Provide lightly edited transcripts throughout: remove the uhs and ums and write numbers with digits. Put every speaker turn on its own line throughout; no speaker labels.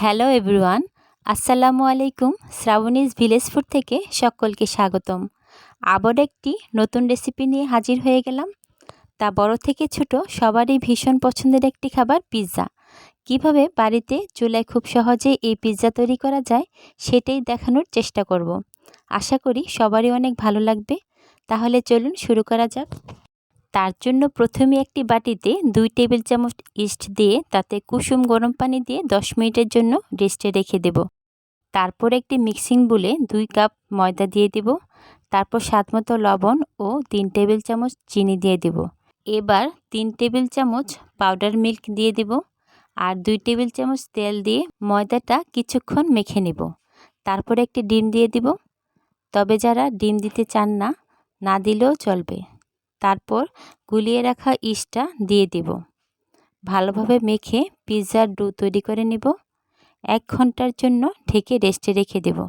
Hello everyone, আসসালামু আলাইকুম। Shrabani's village food থেকে সকলকে স্বাগতম। আবার একটি নতুন রেসিপি নিয়ে হাজির হয়ে গেলাম। তা বড় থেকে ছোট সবারই ভীষণ পছন্দের একটি খাবার পিৎজা। কিভাবে বাড়িতে চুলায় খুব সহজে এই পিৎজা তৈরি করা যায় সেটাই দেখানোর চেষ্টা করব। আশা করি সবারই অনেক ভালো লাগবে। তাহলে চলুন শুরু করা যাক। তার জন্য প্রথমে একটি বাটিতে 2 টেবিল চামচ ইস্ট দিয়ে তাতে কুসুম গরম পানি দিয়ে 10 মিনিটের জন্য রেস্টে রেখে দেব। তারপর একটি মিক্সিং বুলে 2 কাপ ময়দা দিয়ে দেব। তারপর স্বাদমতো লবণ ও 3 টেবিল চামচ চিনি দিয়ে দেব। এবার 3 টেবিল চামচ পাউডার মিল্ক দিয়ে দেব আর 2 টেবিল চামচ তেল দিয়ে ময়দাটা কিছুক্ষণ মেখে নেব। তারপর একটি ডিম দিয়ে দেব, তবে যারা ডিম দিতে চান না, না দিলেও চলবে। তারপর গুলিয়ে রাখা ইস্টটা দিয়ে দেব। ভালোভাবে মেখে পিৎজার ডো তৈরি করে নেব। 1 ঘন্টার জন্য ঢেকে রেস্টে রেখে দেব।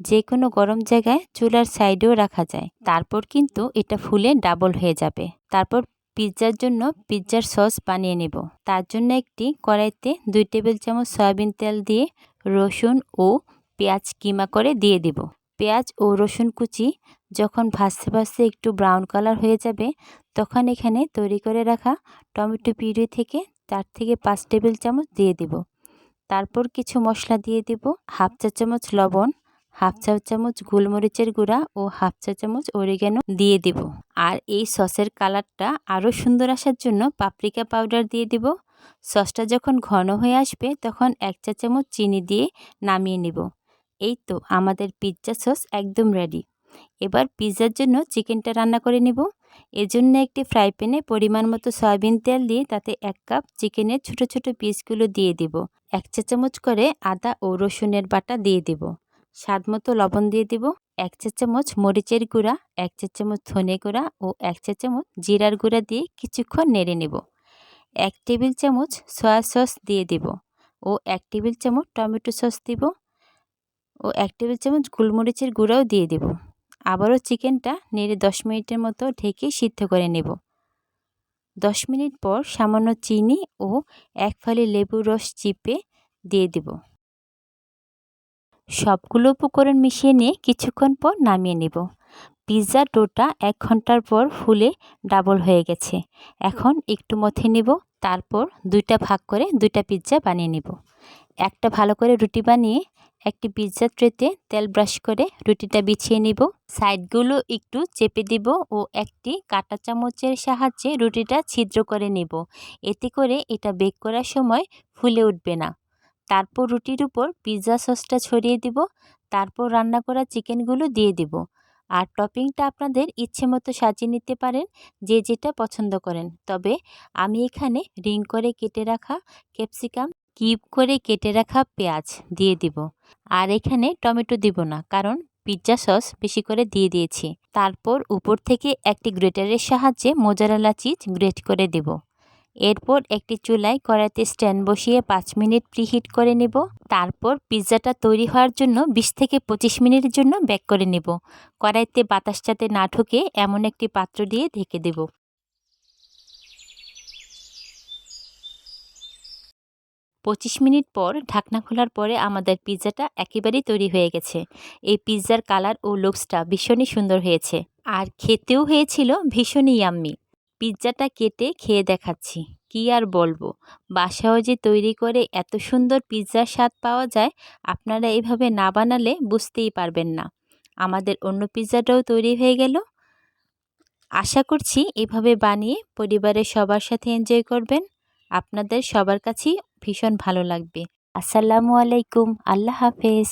যে কোনো গরম জায়গায় চুলার সাইডেও রাখা যায়। তারপর কিন্তু এটা ফুলে ডাবল হয়ে যাবে। তারপর পিৎজার জন্য পিৎজার সস বানিয়ে নেব। তার জন্য একটি কড়াইতে 2 টেবিল চামচ সয়াবিন তেল দিয়ে রসুন ও পেঁয়াজ কিমা করে দিয়ে দেব। পেঁয়াজ ও রসুন কুচি যখন ভাজতে ভাজতে একটু ব্রাউন কালার হয়ে যাবে, তখন এখানে তৈরি করে রাখা টমেটো পিউরি থেকে 4 থেকে 5 টেবিল চামচ দিয়ে দেব। তারপর কিছু মশলা দিয়ে দেব। হাফ চা চামচ লবণ, হাফ চা চামচ গোলমরিচের গুঁড়া ও হাফ চা চামচ অরিগ্যানো দিয়ে দেব। আর এই সসের কালারটা আরও সুন্দর আসার জন্য পাপরিকা পাউডার দিয়ে দেব। সসটা যখন ঘন হয়ে আসবে তখন 1 চা চামচ চিনি দিয়ে নামিয়ে নেব। এই তো আমাদের পিৎজা সস একদম রেডি। এবার পিৎজার জন্য চিকেনটা রান্না করে নেব। এজন্য একটি ফ্রাই প্যানে পরিমাণ মতো সয়াবিন তেল দিয়ে তাতে 1 কাপ চিকেনের ছোট ছোট পিসগুলো দিয়ে দেব। 1 চা চামচ করে আদা ও রসুনের বাটা দিয়ে দেব। স্বাদমতো লবণ দিয়ে দেব। 1 চা চামচ মরিচের গুঁড়া, 1 চা চামচ ধনে গুঁড়া ও 1 চা চামচ জিরার গুঁড়া দিয়ে কিছুক্ষণ নেড়ে নেব। 1 টেবিল চামচ সয়া সস দিয়ে দেব ও 1 টেবিল চামচ টমেটো সস দেব ও 1 টেবিল চামচ গোলমরিচের গুঁড়াও দিয়ে দেব। আবারও চিকেনটা নেড়ে 10 মিনিটের মতো ঢেকে সিদ্ধ করে নেব। 10 মিনিট পর সামান্য চিনি ও 1 ফালি লেবুর রস চিপে দিয়ে দেব। সবগুলো উপকরণ মিশিয়ে নিয়ে কিছুক্ষণ পর নামিয়ে নেব। পিৎজার ডোটা 1 ঘন্টার পর ফুলে ডাবল হয়ে গেছে। এখন একটু মথে নেব। তারপর 2টা ভাগ করে 2টা পিৎজা বানিয়ে নেব। একটা ভালো করে রুটি বানিয়ে একটি পিৎজা ট্রেতে তেল ব্রাশ করে রুটিটা বিছিয়ে নেব। সাইডগুলো একটু চেপে দেব ও একটি কাঁটা চামচের সাহায্যে রুটিটা ছিদ্র করে নেব। এতে করে এটা বেক করার সময় ফুলে উঠবে না। তারপর রুটির উপর পিৎজা সসটা ছড়িয়ে দেব। তারপর রান্না করা চিকেনগুলো দিয়ে দেব। আর টপিংটা আপনাদের ইচ্ছে মতো সাজিয়ে নিতে পারেন, যে যেটা পছন্দ করেন। তবে আমি এখানে রিং করে কেটে রাখা ক্যাপসিকাম, কিউব করে কেটে রাখা পেঁয়াজ দিয়ে দিব। আর এখানে টমেটো দিব না, কারণ পিৎজা সস বেশি করে দিয়ে দিয়েছি। তারপর উপর থেকে একটি গ্রেটারের সাহায্যে মোজারেলা চিজ গ্রেট করে দেব। এরপর একটি চুলায় কড়াইতে স্ট্যান্ড বসিয়ে 5 মিনিট প্রিহিট করে নেব। তারপর পিৎজাটা তৈরি হওয়ার জন্য 20 থেকে 25 মিনিটের জন্য বেক করে নেব। কড়াইতে বাতাস যাতে না ঢোকে এমন একটি পাত্র দিয়ে ঢেকে দেব। 25 মিনিট পর ঢাকনা খোলার পরে আমাদের পিৎজাটা একেবারেই তৈরি হয়ে গেছে। এই পিৎজার কালার ও লুকসটা ভীষণই সুন্দর হয়েছে আর খেতেও হয়েছিল ভীষণই ইয়াম্মি। পিৎজাটা কেটে খেয়ে দেখাচ্ছি, কি আর বলবো। বাসায়ও যে তৈরি করে এত সুন্দর পিৎজার স্বাদ পাওয়া যায়, আপনারা এইভাবে না বানালে বুঝতেই পারবেন না। আমাদের অন্য পিৎজাটাও তৈরি হয়ে গেল। আশা করছি এভাবে বানিয়ে পরিবারের সবার সাথে এনজয় করবেন। আপনাদের সবার কাছেই ভীষণ ভালো লাগবে। আসসালামু আলাইকুম, আল্লাহ হাফেজ।